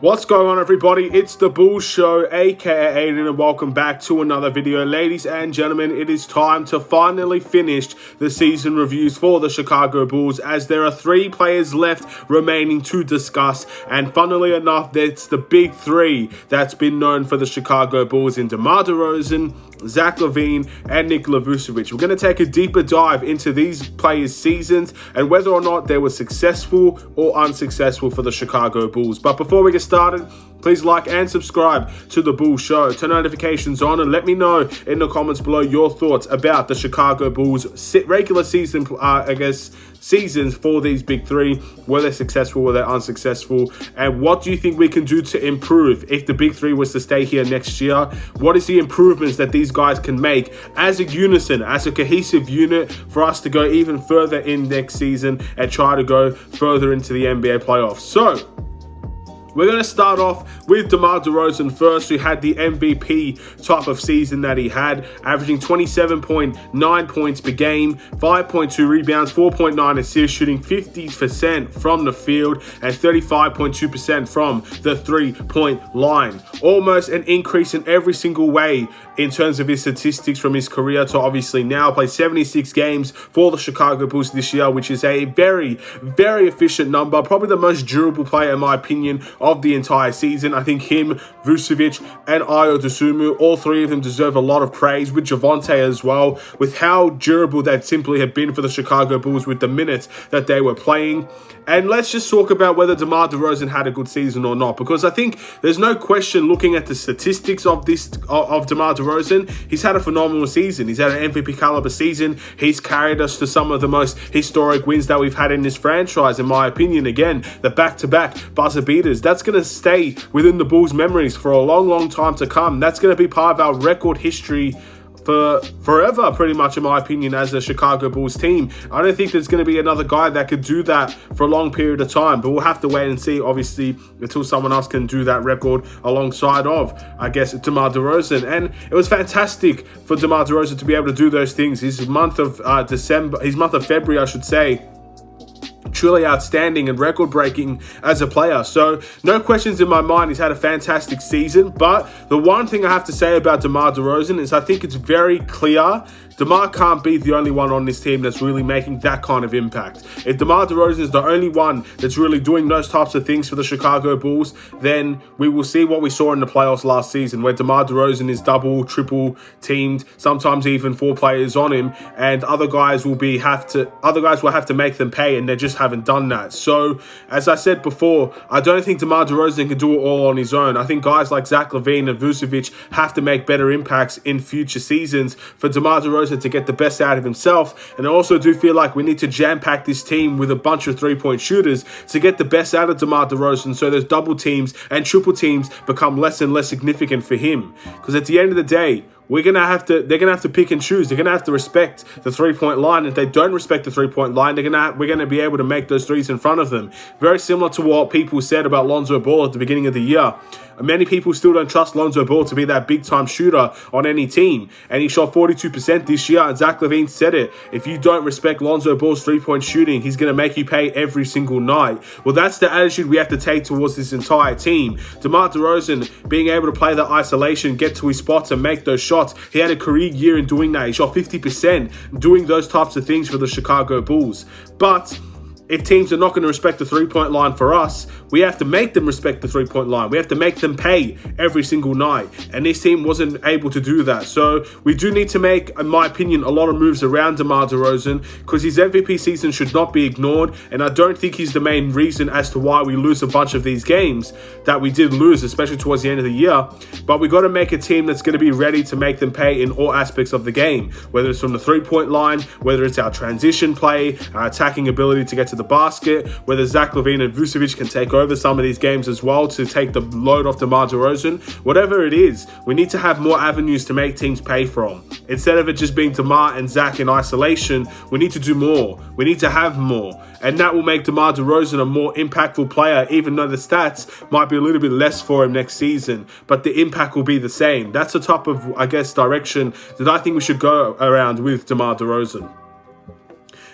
What's going on, everybody? It's the Bulls Show, aka Aidan, and welcome back to another video. Ladies and gentlemen, it is time to finally finish the season reviews for the Chicago Bulls, as there are 3 players left remaining to discuss, and funnily enough, that's the big 3 that's been known for the Chicago Bulls in DeMar DeRozan, Zach Levine, and Nikola Voosovich. We're going to take a deeper dive into these players' seasons and whether or not they were successful or unsuccessful for the Chicago Bulls. But before we get started, please like and subscribe to the Bulls Show. Turn notifications on and let me know in the comments below your thoughts about the Chicago Bulls regular season, seasons for these big 3. Were they successful? Were they unsuccessful? And what do you think we can do to improve if the big 3 was to stay here next year? What is the improvements that these guys can make as a unison, as a cohesive unit, for us to go even further in next season and try to go further into the NBA playoffs? So we're going to start off with DeMar DeRozan first, who had the MVP type of season that he had, averaging 27.9 points per game, 5.2 rebounds, 4.9 assists, shooting 50% from the field and 35.2% from the three-point line. Almost an increase in every single way in terms of his statistics from his career to obviously now. Played 76 games for the Chicago Bulls this year, which is a very, very efficient number. Probably the most durable player, in my opinion, of the entire season. I think him, Voosovich, and Ayo Dosunmu, all 3 of them deserve a lot of praise, with Javonte as well, with how durable that simply have been for the Chicago Bulls with the minutes that they were playing. And let's just talk about whether DeMar DeRozan had a good season or not, because I think there's no question, looking at the statistics of DeMar DeRozan, he's had a phenomenal season. He's had an MVP caliber season. He's carried us to some of the most historic wins that we've had in this franchise, in my opinion. Again, the back-to-back buzzer beaters. That's going to stay within the Bulls' memories for a long, long time to come. That's going to be part of our record history for forever, pretty much, in my opinion, as a Chicago Bulls team. I don't think there's going to be another guy that could do that for a long period of time, but we'll have to wait and see, obviously, until someone else can do that record alongside of, I guess, DeMar DeRozan. And it was fantastic for DeMar DeRozan to be able to do those things. His month of February, I should say, truly outstanding and record-breaking as a player. So no questions in my mind, he's had a fantastic season. But the one thing I have to say about DeMar DeRozan is I think it's very clear DeMar can't be the only one on this team that's really making that kind of impact. If DeMar DeRozan is the only one that's really doing those types of things for the Chicago Bulls, then we will see what we saw in the playoffs last season, where DeMar DeRozan is double, triple teamed, sometimes even 4 players on him, and other guys will have to make them pay, and they just haven't done that. So, as I said before, I don't think DeMar DeRozan can do it all on his own. I think guys like Zach Levine and Voosovich have to make better impacts in future seasons for DeMar DeRozan to get the best out of himself. And I also do feel like we need to jam-pack this team with a bunch of 3-point shooters to get the best out of DeMar DeRozan, so those double teams and triple teams become less and less significant for him. Because at the end of the day, they're gonna have to pick and choose. They're gonna have to respect the 3-point line. If they don't respect the 3-point line, we're gonna be able to make those threes in front of them. Very similar to what people said about Lonzo Ball at the beginning of the year. Many people still don't trust Lonzo Ball to be that big-time shooter on any team. And he shot 42% this year, and Zach Levine said it. If you don't respect Lonzo Ball's 3-point shooting, he's going to make you pay every single night. Well, that's the attitude we have to take towards this entire team. DeMar DeRozan being able to play that isolation, get to his spots and make those shots. He had a career year in doing that. He shot 50% doing those types of things for the Chicago Bulls. But if teams are not going to respect the 3-point line for us, we have to make them respect the 3-point line. We have to make them pay every single night. And this team wasn't able to do that. So we do need to make, in my opinion, a lot of moves around DeMar DeRozan, because his MVP season should not be ignored. And I don't think he's the main reason as to why we lose a bunch of these games that we did lose, especially towards the end of the year. But we got to make a team that's going to be ready to make them pay in all aspects of the game, whether it's from the 3-point line, whether it's our transition play, our attacking ability to get to the basket, whether Zach Levine and Voosovich can take over some of these games as well to take the load off DeMar DeRozan. Whatever it is, we need to have more avenues to make teams pay from. Instead of it just being DeMar and Zach in isolation, we need to do more. We need to have more. And that will make DeMar DeRozan a more impactful player, even though the stats might be a little bit less for him next season. But the impact will be the same. That's the type of, direction that I think we should go around with DeMar DeRozan.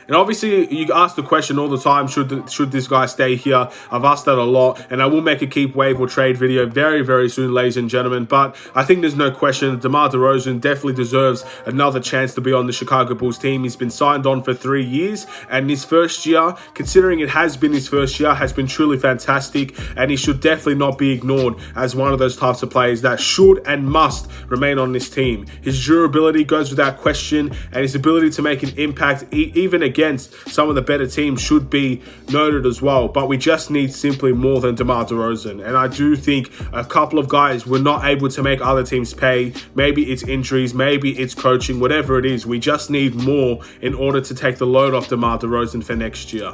And obviously, you ask the question all the time, should this guy stay here? I've asked that a lot, and I will make a keep, waive, or trade video very, very soon, ladies and gentlemen. But I think there's no question that DeMar DeRozan definitely deserves another chance to be on the Chicago Bulls team. He's been signed on for 3 years, and his first year, considering it has been his first year, has been truly fantastic, and he should definitely not be ignored as one of those types of players that should and must remain on this team. His durability goes without question, and his ability to make an impact even against some of the better teams should be noted as well. But we just need simply more than DeMar DeRozan, and I do think a couple of guys were not able to make other teams pay. Maybe it's injuries, maybe it's coaching, whatever it is. We just need more in order to take the load off DeMar DeRozan for next year.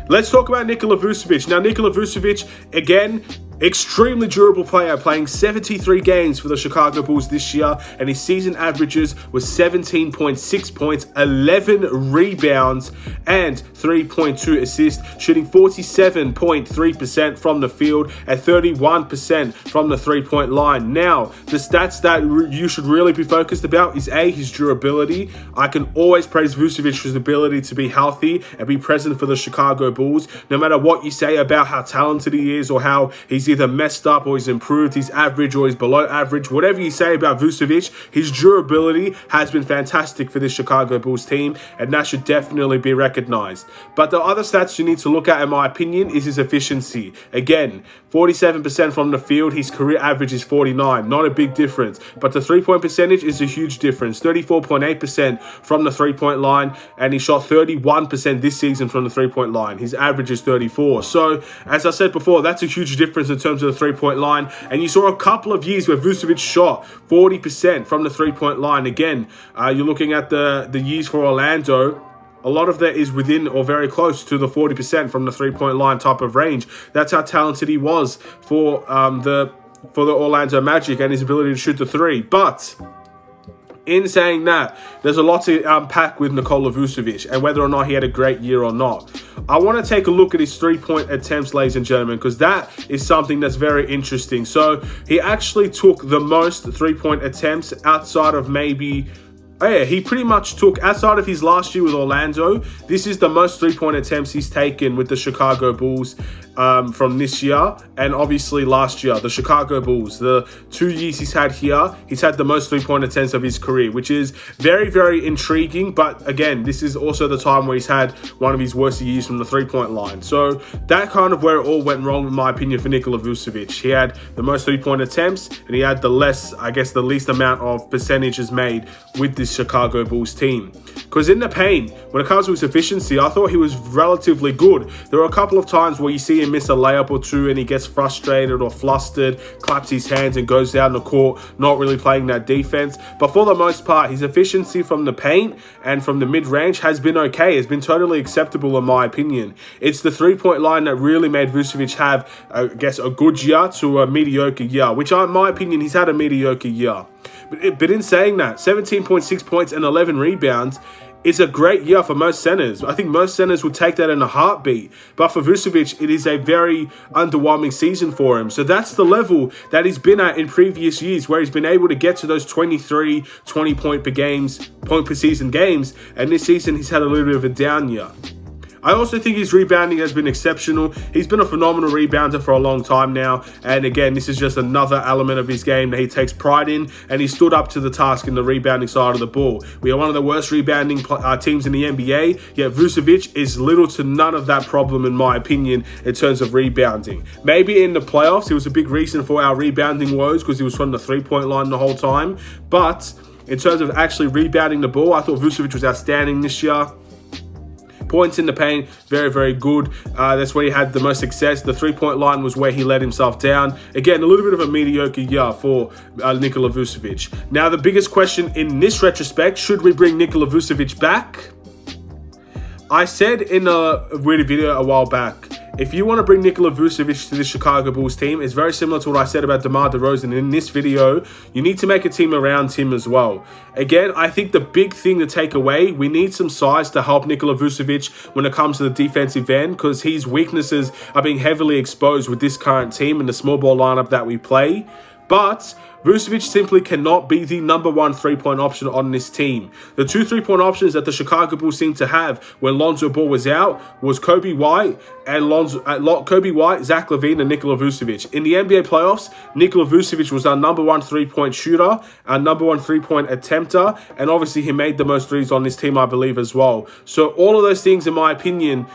Let's talk about Nikola Voosovich. Now, Nikola Voosovich, again, extremely durable player, playing 73 games for the Chicago Bulls this year, and his season averages was 17.6 points, 11 rebounds, and 3.2 assists, shooting 47.3% from the field and 31% from the three-point line. Now, the stats that you should really be focused about is A, his durability. I can always praise Vucevic's ability to be healthy and be present for the Chicago Bulls, no matter what you say about how talented he is or how he's either messed up or he's improved, he's average or he's below average. Whatever you say about Voosovich, his durability has been fantastic for this Chicago Bulls team, and that should definitely be recognized. But the other stats you need to look at, in my opinion, is his efficiency. Again, 47% from the field, his career average is 49. Not a big difference, but the three-point percentage is a huge difference. 34.8% from the three-point line, and he shot 31% this season from the three-point line. His average is 34. So, as I said before, that's a huge difference in terms of the three-point line. And you saw a couple of years where Voosovich shot 40% from the three-point line. Again, you're looking at the years for Orlando. A lot of that is within or very close to the 40% from the three-point line type of range. That's how talented he was for the Orlando Magic and his ability to shoot the three. But in saying that, there's a lot to unpack with Nikola Voosovich and whether or not he had a great year or not. I want to take a look at his three-point attempts, ladies and gentlemen, because that is something that's very interesting. So he actually took the most three-point attempts outside of maybe... Oh yeah, he pretty much took, outside of his last year with Orlando, this is the most three-point attempts he's taken with the Chicago Bulls from this year, and obviously last year, the Chicago Bulls. The 2 years he's had here, he's had the most three-point attempts of his career, which is very, very intriguing. But again, this is also the time where he's had one of his worst years from the three-point line. So that kind of where it all went wrong, in my opinion, for Nikola Voosovich. He had the most three-point attempts, and he had the least amount of percentages made with this Chicago Bulls team. Because in the paint, when it comes to his efficiency, I thought he was relatively good. There were a couple of times where you see him miss a layup or two and he gets frustrated or flustered, claps his hands and goes down the court, not really playing that defense. But for the most part, his efficiency from the paint and from the mid-range has been okay. It's been totally acceptable in my opinion. It's the three-point line that really made Voosovich have, I guess, a good year to a mediocre year, which in my opinion, he's had a mediocre year. But in saying that, 17.6 points and 11 rebounds is a great year for most centers. I think most centers would take that in a heartbeat. But for Voosovich, it is a very underwhelming season for him. So that's the level that he's been at in previous years, where he's been able to get to those 23, 20 point per season games. And this season, he's had a little bit of a down year. I also think his rebounding has been exceptional. He's been a phenomenal rebounder for a long time now. And again, this is just another element of his game that he takes pride in. And he stood up to the task in the rebounding side of the ball. We are one of the worst rebounding teams in the NBA. Yet Voosovich is little to none of that problem, in my opinion, in terms of rebounding. Maybe in the playoffs, he was a big reason for our rebounding woes because he was from the three-point line the whole time. But in terms of actually rebounding the ball, I thought Voosovich was outstanding this year. Points in the paint, very, very good. That's where he had the most success. The three-point line was where he let himself down. Again, a little bit of a mediocre year for Nikola Voosovich. Now, the biggest question in this retrospect, should we bring Nikola Voosovich back? I said in a video a while back, if you want to bring Nikola Voosovich to the Chicago Bulls team, it's very similar to what I said about DeMar DeRozan. In this video, you need to make a team around him as well. Again, I think the big thing to take away, we need some size to help Nikola Voosovich when it comes to the defensive end, because his weaknesses are being heavily exposed with this current team and the small ball lineup that we play. But Voosovich simply cannot be the number one three-point option on this team. The two three-point options that the Chicago Bulls seemed to have when Lonzo Ball was out was Kobe White, Zach Levine, and Nikola Voosovich. In the NBA playoffs, Nikola Voosovich was our number one three-point shooter, our number one three-point attempter, and obviously he made the most threes on this team, I believe, as well. So all of those things, in my opinion,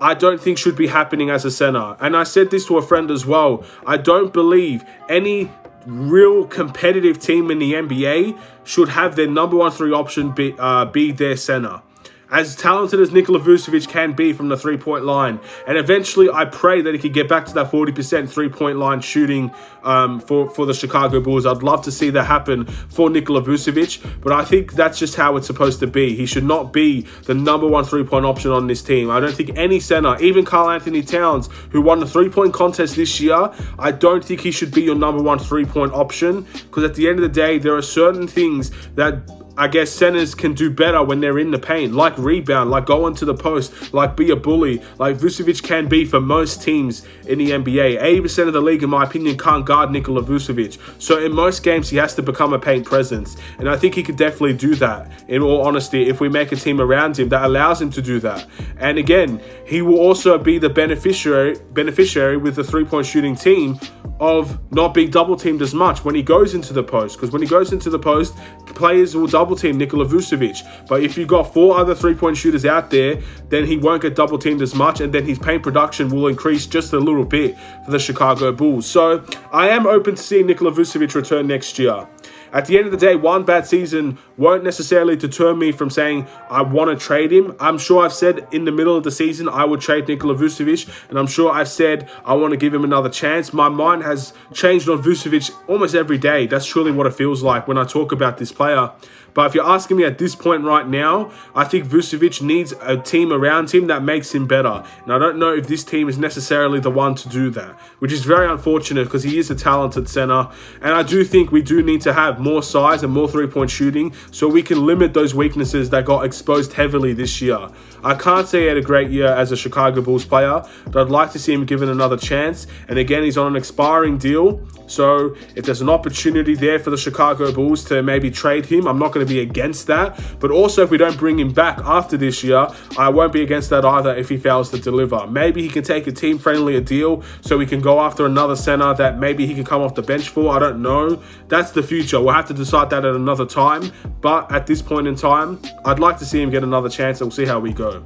I don't think should be happening as a center. And I said this to a friend as well. I don't believe any real competitive team in the NBA should have their number one three option be their center. As talented as Nikola Voosovich can be from the three-point line. And eventually, I pray that he could get back to that 40% three-point line shooting for the Chicago Bulls. I'd love to see that happen for Nikola Voosovich, but I think that's just how it's supposed to be. He should not be the number one three-point option on this team. I don't think any center, even Karl Anthony Towns, who won the three-point contest this year, I don't think he should be your number one three-point option, because at the end of the day, there are certain things that I guess centers can do better when they're in the paint, like rebound, like go into the post, like be a bully, like Voosovich can be for most teams in the NBA. 80% of the league, in my opinion, can't guard Nikola Voosovich. So in most games, he has to become a paint presence. And I think he could definitely do that, in all honesty, if we make a team around him that allows him to do that. And again, he will also be the beneficiary with the three-point shooting team of not being double teamed as much when he goes into the post. Because when he goes into the post, players will double team Nikola Voosovich. But if you've got four other three-point shooters out there, then he won't get double teamed as much, and then his paint production will increase just a little bit for the Chicago Bulls. So I am open to seeing Nikola Voosovich return next year. At the end of the day, one bad season won't necessarily deter me from saying I want to trade him. I'm sure I've said in the middle of the season I would trade Nikola Voosovich, and I'm sure I've said I want to give him another chance. My mind has changed on Voosovich almost every day. That's truly what it feels like when I talk about this player. But if you're asking me at this point right now, I think Voosovich needs a team around him that makes him better. And I don't know if this team is necessarily the one to do that, which is very unfortunate because he is a talented center. And I do think we do need to have more size and more three-point shooting so we can limit those weaknesses that got exposed heavily this year. I can't say he had a great year as a Chicago Bulls player, but I'd like to see him given another chance. And again, he's on an expiring deal. So if there's an opportunity there for the Chicago Bulls to maybe trade him, I'm not going to be against that. But also, if we don't bring him back after this year, I won't be against that either if he fails to deliver. Maybe he can take a team-friendly deal so we can go after another center that maybe he can come off the bench for. I don't know. That's the future. We'll have to decide that at another time. But at this point in time, I'd like to see him get another chance, and we'll see how we go.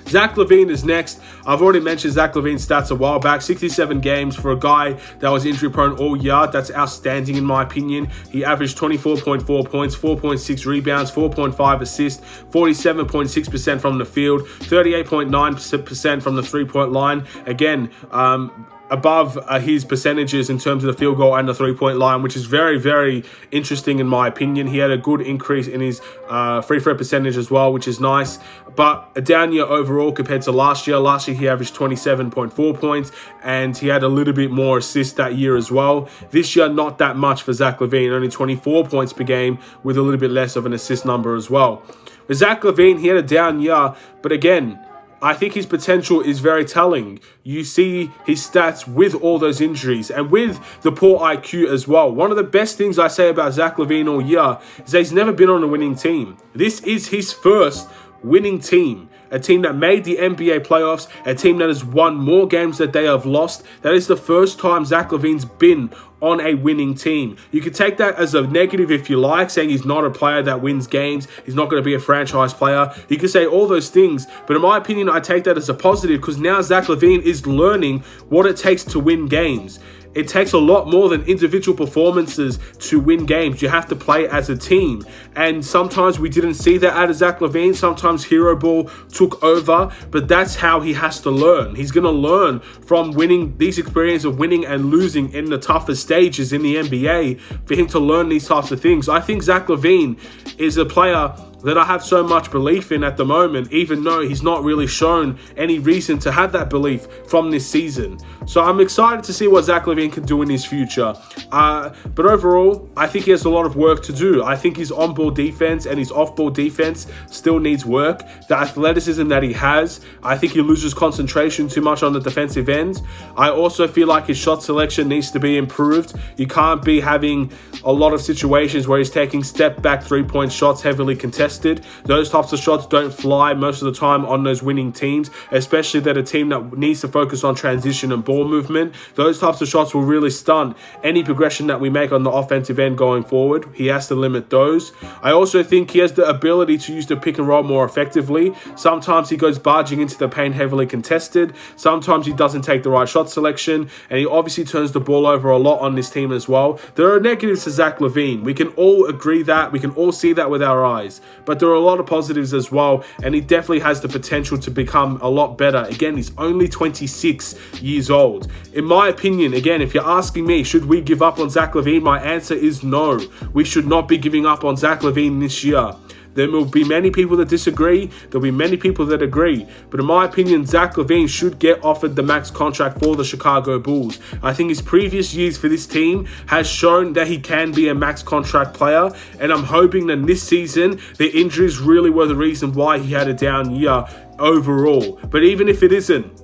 Zach Levine is next. I've already mentioned Zach Levine's stats a while back. 67 games for a guy that was injury prone all year. That's outstanding in my opinion. He averaged 24.4 points, 4.6 rebounds, 4.5 assists, 47.6% from the field, 38.9% from the three-point line. Again, above his percentages in terms of the field goal and the three-point line, which is very, very interesting in my opinion. He had a good increase in his free throw percentage as well, which is nice. But a down year overall compared to last year. Last year, he averaged 27.4 points, and he had a little bit more assists that year as well. This year, not that much for Zach Levine, only 24 points per game with a little bit less of an assist number as well. With Zach Levine, he had a down year, but again, I think his potential is very telling. You see his stats with all those injuries and with the poor IQ as well. One of the best things I say about Zach Levine all year is that he's never been on a winning team. This is his first winning team. A team that made the NBA playoffs, a team that has won more games than they have lost. That is the first time Zach Levine's been on a winning team. You can take that as a negative if you like, saying he's not a player that wins games, he's not going to be a franchise player. You can say all those things, but in my opinion, I take that as a positive because now Zach Levine is learning what it takes to win games. It takes a lot more than individual performances to win games. You have to play as a team. And sometimes we didn't see that out of Zach Levine. Sometimes Hero Ball took over, but that's how he has to learn. He's going to learn from winning, these experiences of winning and losing in the toughest stages in the NBA for him to learn these types of things. I think Zach Levine is a player that I have so much belief in at the moment, even though he's not really shown any reason to have that belief from this season. So I'm excited to see what Zach Levine can do in his future. But overall, I think he has a lot of work to do. I think his on-ball defense and his off-ball defense still needs work. The athleticism that he has, I think he loses concentration too much on the defensive end. I also feel like his shot selection needs to be improved. You can't be having a lot of situations where he's taking step-back three-point shots heavily contested. Those types of shots don't fly most of the time on those winning teams, especially that a team that needs to focus on transition and ball movement. Those types of shots will really stunt any progression that we make on the offensive end going forward. He has to limit those. I also think he has the ability to use the pick and roll more effectively. Sometimes he goes barging into the paint heavily contested. Sometimes he doesn't take the right shot selection, and he obviously turns the ball over a lot on this team as well. There are negatives to Zach Levine. We can all agree that. We can all see that with our eyes. But there are a lot of positives as well, and he definitely has the potential to become a lot better. Again, he's only 26 years old. In my opinion, again, if you're asking me, should we give up on Zach Levine? My answer is no. We should not be giving up on Zach Levine this year. There will be many people that disagree. There'll be many people that agree. But in my opinion, Zach Levine should get offered the max contract for the Chicago Bulls. I think his previous years for this team has shown that he can be a max contract player. And I'm hoping that this season, the injuries really were the reason why he had a down year overall. But even if it isn't,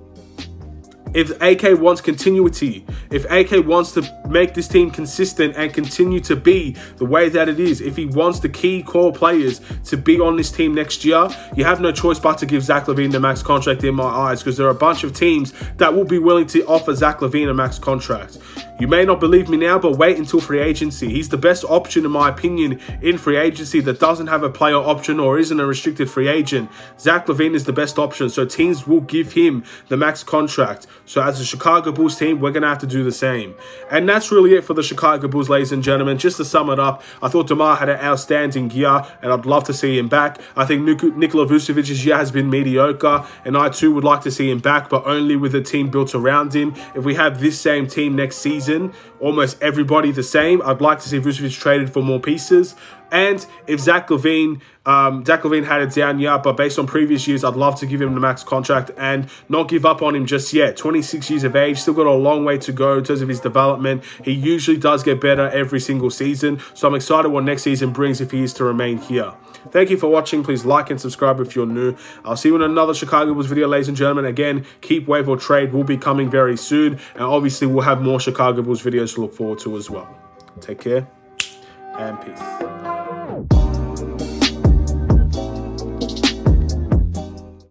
if AK wants continuity, if AK wants to make this team consistent and continue to be the way that it is, if he wants the key core players to be on this team next year, you have no choice but to give Zach Levine the max contract in my eyes, because there are a bunch of teams that will be willing to offer Zach Levine a max contract. You may not believe me now, but wait until free agency. He's the best option, in my opinion, in free agency that doesn't have a player option or isn't a restricted free agent. Zach Levine is the best option, so teams will give him the max contract. So as a Chicago Bulls team, we're going to have to do the same. And that's really it for the Chicago Bulls, ladies and gentlemen. Just to sum it up, I thought DeMar had an outstanding year, and I'd love to see him back. I think Nikola Voosovich's year has been mediocre, and I too would like to see him back, but only with a team built around him. If we have this same team next season, almost everybody the same, I'd like to see Voosovich traded for more pieces. And if Zach Levine had a down year, but based on previous years, I'd love to give him the max contract and not give up on him just yet. 26 years of age, still got a long way to go in terms of his development. He usually does get better every single season, so I'm excited what next season brings if he is to remain here. Thank you for watching. Please like and subscribe if you're new. I'll see you in another Chicago Bulls video, ladies and gentlemen. Again, keep wave or trade will be coming very soon, and obviously we'll have more Chicago Bulls videos to look forward to as well. Take care and peace.